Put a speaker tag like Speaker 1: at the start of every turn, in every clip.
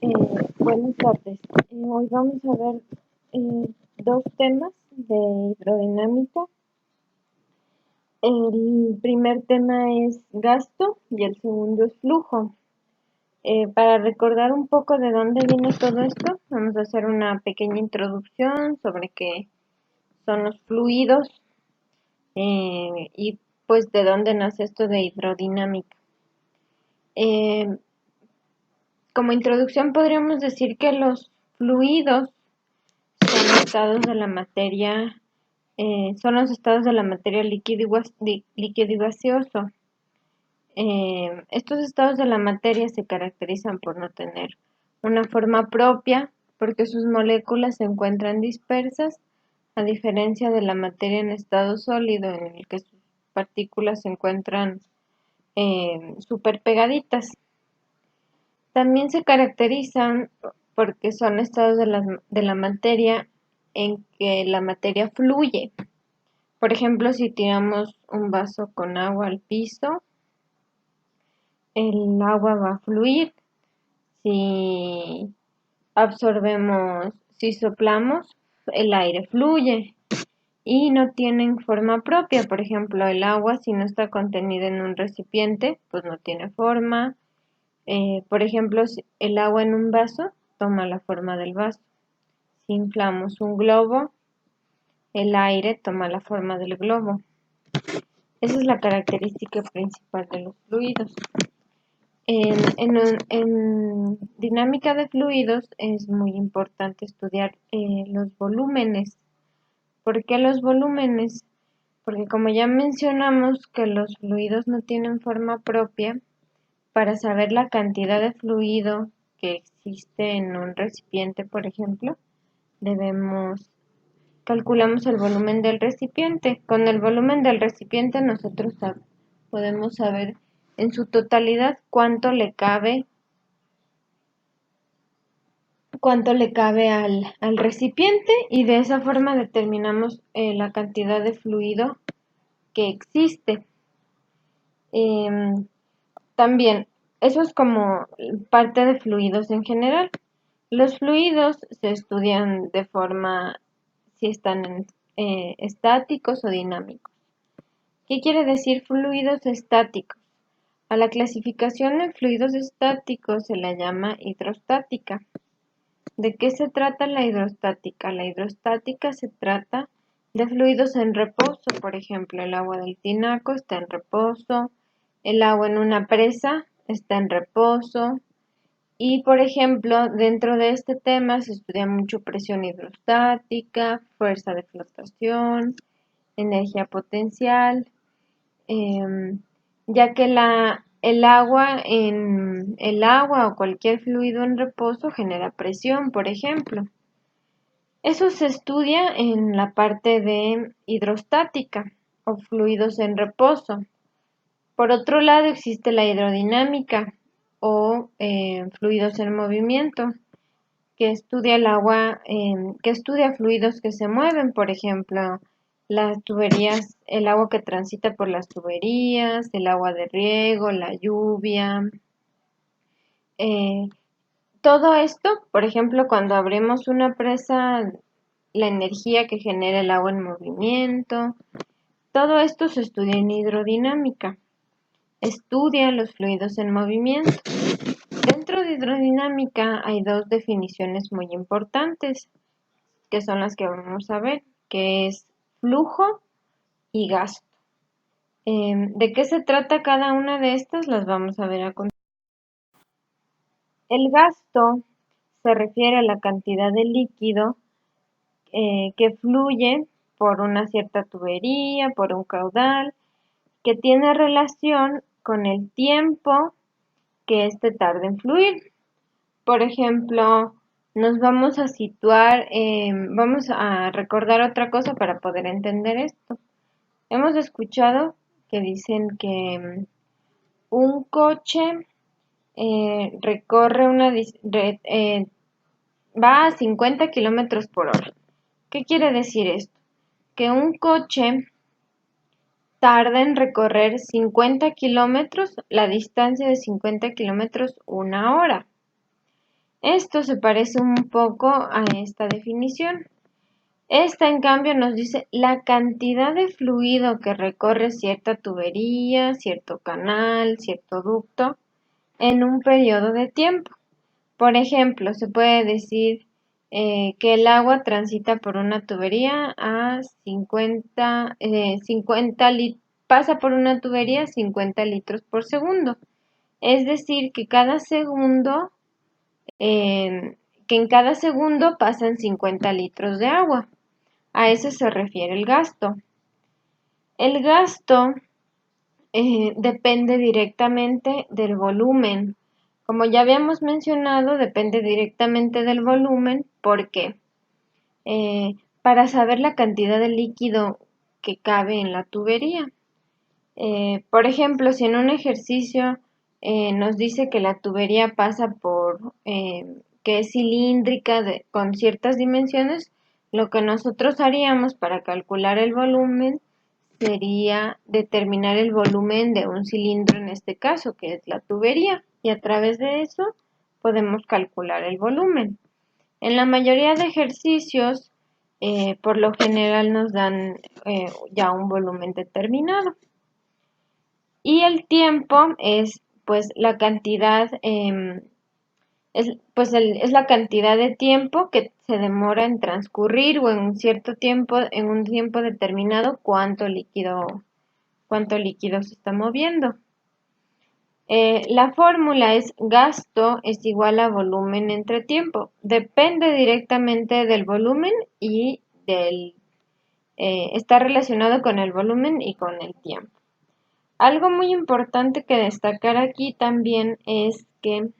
Speaker 1: Buenas tardes. Hoy vamos a ver dos temas de hidrodinámica. El primer tema es gasto y el segundo es flujo. Para recordar un poco de dónde viene todo esto, vamos a hacer una pequeña introducción sobre qué son los fluidos y pues de dónde nace esto de hidrodinámica. Como introducción podríamos decir que los fluidos son estados de la materia, son los estados de la materia líquido y gaseoso. Estos estados de la materia se caracterizan por no tener una forma propia, porque sus moléculas se encuentran dispersas, a diferencia de la materia en estado sólido, en el que sus partículas se encuentran súper pegaditas. También se caracterizan porque son estados de la materia en que la materia fluye. Por ejemplo, si tiramos un vaso con agua al piso, el agua va a fluir. Si si soplamos, el aire fluye y no tienen forma propia. Por ejemplo, el agua, si no está contenida en un recipiente, pues no tiene forma. Por ejemplo, el agua en un vaso toma la forma del vaso. Si inflamos un globo, el aire toma la forma del globo. Esa es la característica principal de los fluidos. En dinámica de fluidos es muy importante estudiar los volúmenes. ¿Por qué los volúmenes? Porque como ya mencionamos que los fluidos no tienen forma propia, para saber la cantidad de fluido que existe en un recipiente, por ejemplo, calculamos el volumen del recipiente. Con el volumen del recipiente nosotros podemos saber en su totalidad cuánto le cabe al recipiente, y de esa forma determinamos la cantidad de fluido que existe. También, eso es como parte de fluidos en general. Los fluidos se estudian de forma si están estáticos o dinámicos. ¿Qué quiere decir fluidos estáticos? A la clasificación de fluidos estáticos se la llama hidrostática. ¿De qué se trata la hidrostática? La hidrostática se trata de fluidos en reposo. Por ejemplo, el agua del tinaco está en reposo, el agua en una presa está en reposo. Y, por ejemplo, dentro de este tema se estudia mucho presión hidrostática, fuerza de flotación, energía potencial, ya que el agua o cualquier fluido en reposo genera presión, por ejemplo. Eso se estudia en la parte de hidrostática o fluidos en reposo. Por otro lado, existe la hidrodinámica o fluidos en movimiento, que estudia que estudia fluidos que se mueven, por ejemplo, las tuberías, el agua que transita por las tuberías, el agua de riego, la lluvia. Todo esto, por ejemplo, cuando abrimos una presa, la energía que genera el agua en movimiento, todo esto se estudia en hidrodinámica. Estudia los fluidos en movimiento. Dentro de hidrodinámica hay dos definiciones muy importantes, que son las que vamos a ver, que es flujo y gasto. ¿De qué se trata cada una de estas? Las vamos a ver a continuación. El gasto se refiere a la cantidad de líquido que fluye por una cierta tubería, por un caudal, que tiene relación con el tiempo que éste tarda en fluir. Por ejemplo, nos vamos a situar, vamos a recordar otra cosa para poder entender esto. Hemos escuchado que dicen que un coche recorre va a 50 kilómetros por hora. ¿Qué quiere decir esto? Que un coche tarda en recorrer 50 kilómetros, la distancia de 50 kilómetros, una hora. Esto se parece un poco a esta definición. Esta, en cambio, nos dice la cantidad de fluido que recorre cierta tubería, cierto canal, cierto ducto en un periodo de tiempo. Por ejemplo, se puede decir que el agua transita por una tubería a 50 pasa por una tubería 50 litros por segundo. Es decir, que en cada segundo pasan 50 litros de agua. A eso se refiere el gasto. El gasto depende directamente del volumen. Como ya habíamos mencionado, depende directamente del volumen porque para saber la cantidad de líquido que cabe en la tubería. Por ejemplo, si en un ejercicio nos dice que la tubería pasa que es cilíndrica con ciertas dimensiones, lo que nosotros haríamos para calcular el volumen sería determinar el volumen de un cilindro en este caso, que es la tubería, y a través de eso podemos calcular el volumen. En la mayoría de ejercicios, por lo general nos dan ya un volumen determinado. Y el tiempo es pues la cantidad es la cantidad de tiempo que se demora en transcurrir o en un cierto tiempo, en un tiempo determinado, cuánto líquido se está moviendo. La fórmula es gasto es igual a volumen entre tiempo. Depende directamente del volumen y está relacionado con el volumen y con el tiempo. Algo muy importante que destacar aquí también es que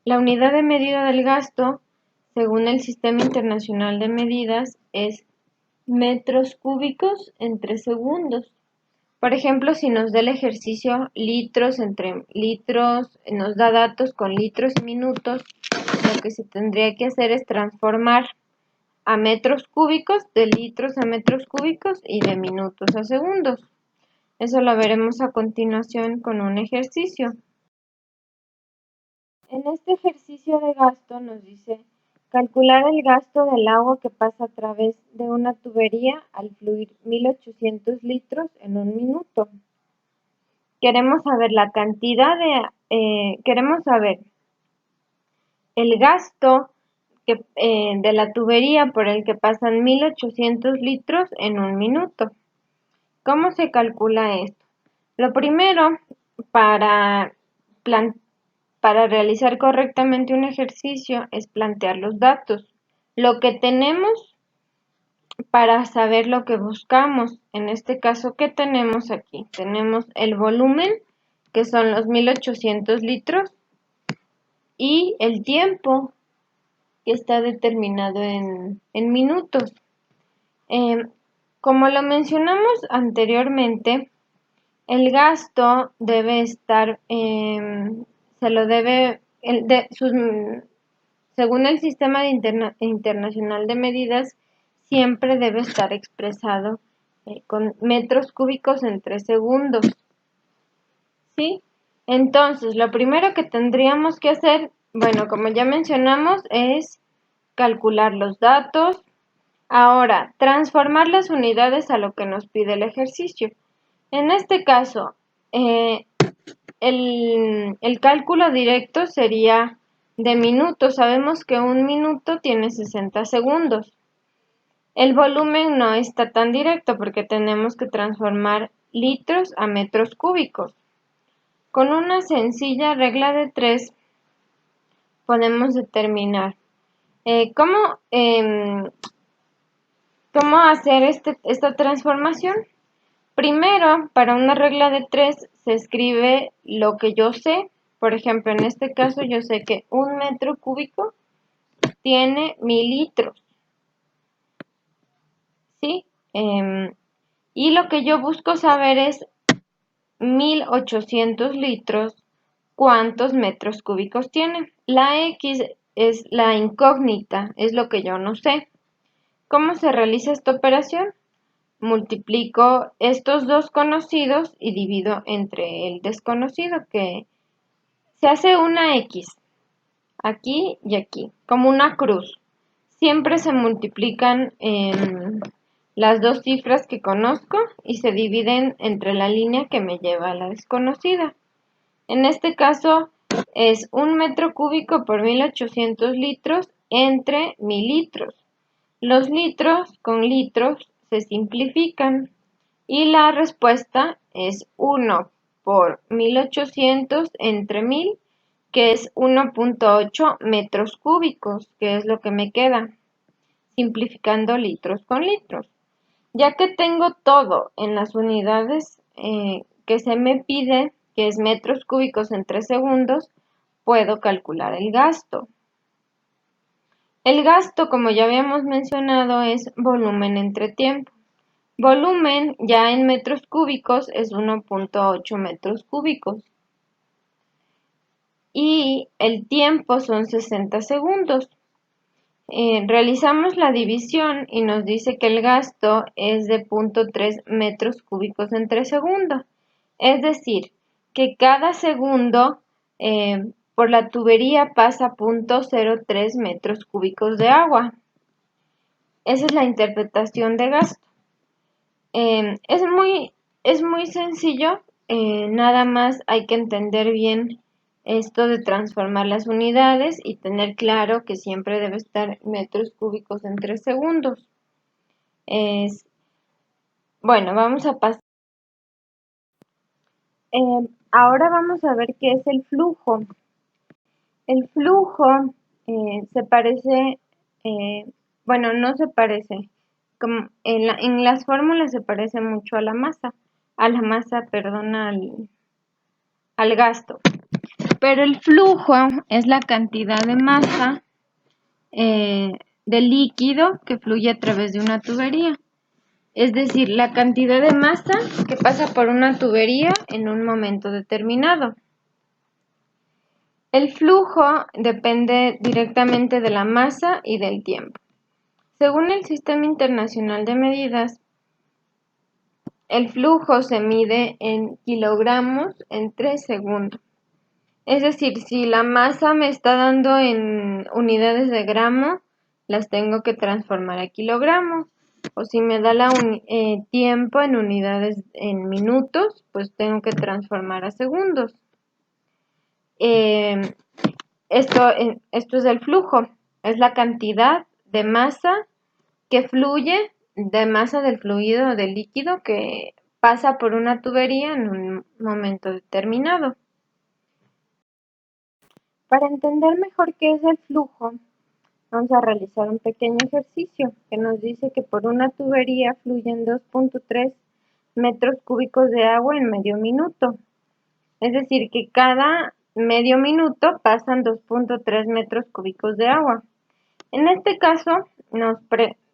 Speaker 1: la unidad de medida del gasto, según el Sistema Internacional de Medidas, es metros cúbicos entre segundos. Por ejemplo, si nos da el ejercicio litros entre litros, nos da datos con litros y minutos, lo que se tendría que hacer es transformar a metros cúbicos, de litros a metros cúbicos y de minutos a segundos. Eso lo veremos a continuación con un ejercicio. En este ejercicio de gasto nos dice calcular el gasto del agua que pasa a través de una tubería al fluir 1800 litros en un minuto. Queremos saber queremos saber el gasto de la tubería por el que pasan 1800 litros en un minuto. ¿Cómo se calcula esto? Lo primero, para realizar correctamente un ejercicio es plantear los datos. Lo que tenemos para saber lo que buscamos. En este caso, ¿qué tenemos aquí? Tenemos el volumen, que son los 1800 litros, y el tiempo, que está determinado en minutos. Como lo mencionamos anteriormente, el gasto debe estar, según el Sistema Internacional de Medidas, siempre debe estar expresado con metros cúbicos entre segundos. ¿Sí? Entonces, lo primero que tendríamos que hacer, bueno, como ya mencionamos, es calcular los datos. Ahora, transformar las unidades a lo que nos pide el ejercicio. En este caso, el cálculo directo sería de minutos. Sabemos que un minuto tiene 60 segundos. El volumen no está tan directo porque tenemos que transformar litros a metros cúbicos. Con una sencilla regla de 3 podemos determinar cómo hacer esta transformación. Primero, para una regla de 3 se escribe lo que yo sé. Por ejemplo, en este caso yo sé que un metro cúbico tiene 1000 litros. ¿Sí? Y lo que yo busco saber es 1800 litros, ¿cuántos metros cúbicos tiene? La X es la incógnita, es lo que yo no sé. ¿Cómo se realiza esta operación? Multiplico estos dos conocidos y divido entre el desconocido, que se hace una X aquí y aquí, como una cruz. Siempre se multiplican las dos cifras que conozco y se dividen entre la línea que me lleva a la desconocida. En este caso es 1 metro cúbico por 1800 litros entre mililitros. Los litros con litros se simplifican y la respuesta es 1 por 1800 entre 1000, que es 1.8 metros cúbicos, que es lo que me queda, simplificando litros con litros. Ya que tengo todo en las unidades que se me pide, que es metros cúbicos entre segundos, puedo calcular el gasto. El gasto, como ya habíamos mencionado, es volumen entre tiempo. Volumen ya en metros cúbicos es 1.8 metros cúbicos. Y el tiempo son 60 segundos. Realizamos la división y nos dice que el gasto es de 0.3 metros cúbicos entre segundo. Es decir, que cada segundo por la tubería pasa 0.03 metros cúbicos de agua. Esa es la interpretación de gasto. Es muy sencillo, nada más hay que entender bien esto de transformar las unidades y tener claro que siempre debe estar metros cúbicos entre segundos. Bueno, vamos a pasar. Ahora vamos a ver qué es el flujo. El flujo se parece, bueno, no se parece, como en las fórmulas se parece mucho a la masa, perdón, al gasto. Pero el flujo es la cantidad de masa de líquido que fluye a través de una tubería. Es decir, la cantidad de masa que pasa por una tubería en un momento determinado. El flujo depende directamente de la masa y del tiempo. Según el Sistema Internacional de Medidas, el flujo se mide en kilogramos en 3 segundos. Es decir, si la masa me está dando en unidades de gramo, las tengo que transformar a kilogramos. O si me da tiempo en unidades en minutos, pues tengo que transformar a segundos. Esto es el flujo, es la cantidad de masa que fluye, de masa del fluido o del líquido que pasa por una tubería en un momento determinado. Para entender mejor qué es el flujo, vamos a realizar un pequeño ejercicio que nos dice que por una tubería fluyen 2.3 metros cúbicos de agua en medio minuto. Es decir, que cada medio minuto pasan 2.3 metros cúbicos de agua. En este caso,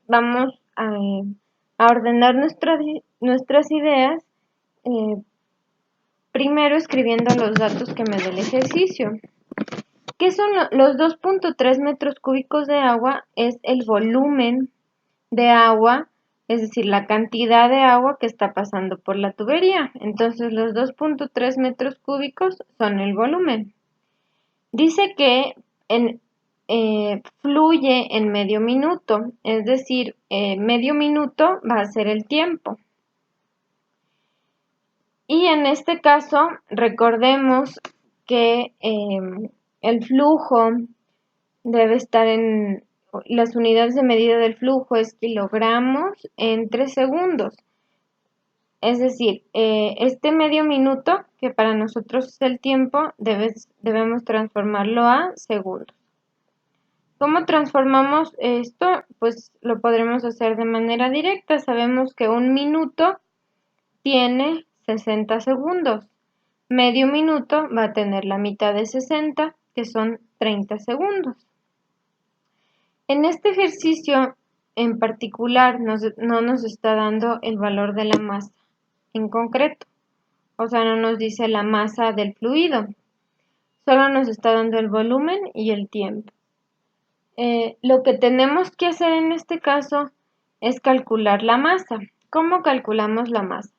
Speaker 1: vamos a ordenar nuestras ideas, primero escribiendo los datos que me da el ejercicio. ¿Qué son los 2.3 metros cúbicos de agua? Es el volumen de agua, es decir, la cantidad de agua que está pasando por la tubería. Entonces, los 2.3 metros cúbicos son el volumen. Dice que fluye en medio minuto, es decir, medio minuto va a ser el tiempo. Y en este caso, recordemos que el flujo debe estar en las unidades de medida del flujo es kilogramos entre segundos. Es decir, este medio minuto, que para nosotros es el tiempo, debemos transformarlo a segundos. ¿Cómo transformamos esto? Pues lo podremos hacer de manera directa. Sabemos que un minuto tiene 60 segundos. Medio minuto va a tener la mitad de 60, que son 30 segundos. En este ejercicio en particular no nos está dando el valor de la masa en concreto. O sea, no nos dice la masa del fluido. Solo nos está dando el volumen y el tiempo. Lo que tenemos que hacer en este caso es calcular la masa. ¿Cómo calculamos la masa?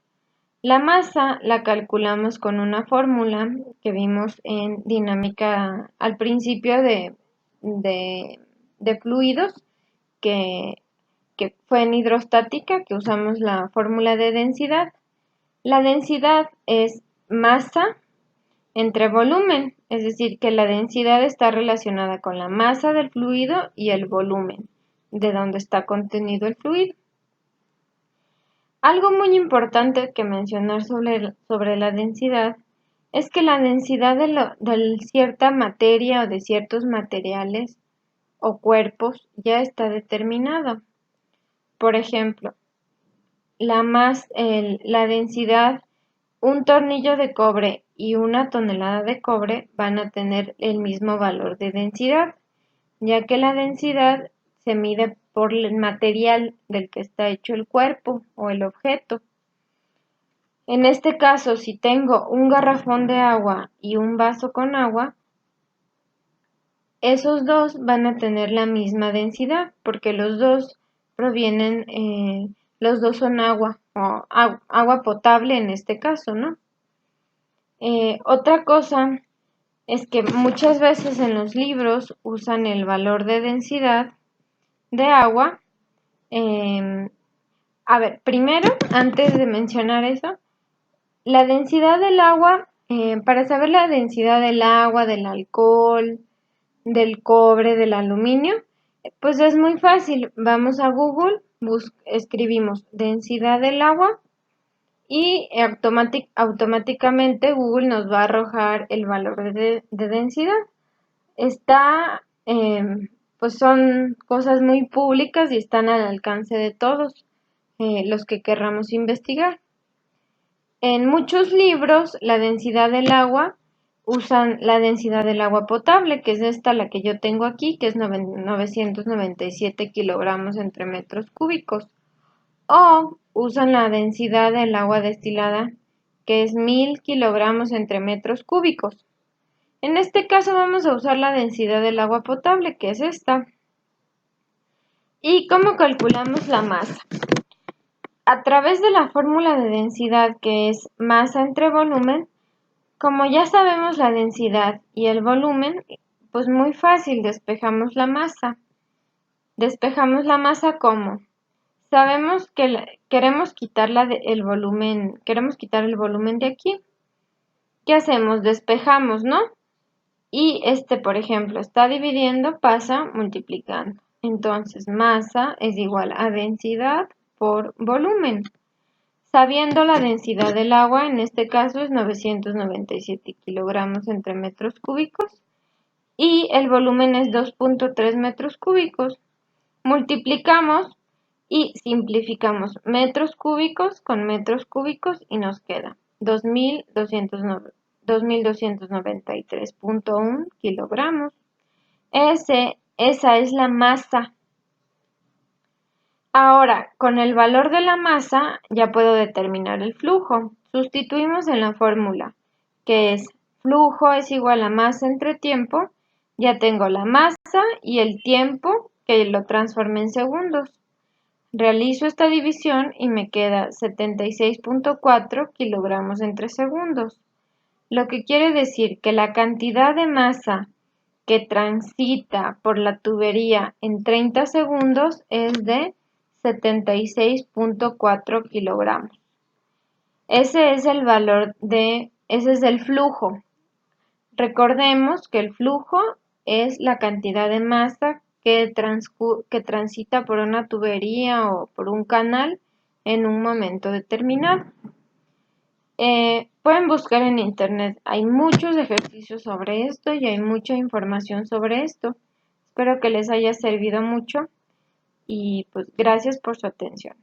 Speaker 1: La masa la calculamos con una fórmula que vimos en dinámica al principio de de fluidos que fue en hidrostática, que usamos la fórmula de densidad. La densidad es masa entre volumen, es decir, que la densidad está relacionada con la masa del fluido y el volumen de donde está contenido el fluido. Algo muy importante que mencionar sobre la densidad es que la densidad de cierta materia o de ciertos materiales o cuerpos ya está determinada. Por ejemplo, la densidad, un tornillo de cobre y una tonelada de cobre van a tener el mismo valor de densidad, ya que la densidad se mide por el material del que está hecho el cuerpo o el objeto. En este caso, si tengo un garrafón de agua y un vaso con agua, esos dos van a tener la misma densidad porque los dos los dos son agua, o agua potable en este caso, ¿no? Otra cosa es que muchas veces en los libros usan el valor de densidad de agua. A ver, primero, antes de mencionar eso, la densidad del agua, para saber la densidad del agua, del alcohol, del cobre, del aluminio, pues es muy fácil. Vamos a Google, escribimos densidad del agua y automáticamente Google nos va a arrojar el valor de densidad. Pues son cosas muy públicas y están al alcance de todos los que querramos investigar. En muchos libros, la densidad del agua usan la densidad del agua potable, que es esta, la que yo tengo aquí, que es 997 kilogramos entre metros cúbicos. O usan la densidad del agua destilada, que es 1000 kilogramos entre metros cúbicos. En este caso vamos a usar la densidad del agua potable, que es esta. ¿Y cómo calculamos la masa? A través de la fórmula de densidad, que es masa entre volumen, como ya sabemos la densidad y el volumen, pues muy fácil, despejamos la masa. ¿Despejamos la masa cómo? Sabemos que queremos quitar el volumen de aquí. ¿Qué hacemos? Despejamos, ¿no? Y por ejemplo, está dividiendo, pasa multiplicando. Entonces, masa es igual a densidad por volumen. Sabiendo la densidad del agua, en este caso es 997 kilogramos entre metros cúbicos y el volumen es 2.3 metros cúbicos. Multiplicamos y simplificamos metros cúbicos con metros cúbicos y nos queda 2.293.1 kilogramos. Esa es la masa. Ahora, con el valor de la masa ya puedo determinar el flujo. Sustituimos en la fórmula, que es flujo es igual a masa entre tiempo. Ya tengo la masa y el tiempo, que lo transformé en segundos. Realizo esta división y me queda 76.4 kilogramos entre segundos. Lo que quiere decir que la cantidad de masa que transita por la tubería en 30 segundos es de 76.4 kilogramos. Ese es el flujo. Recordemos que el flujo es la cantidad de masa que transita por una tubería o por un canal en un momento determinado. Pueden buscar en internet, hay muchos ejercicios sobre esto y hay mucha información sobre esto. Espero que les haya servido mucho y pues gracias por su atención.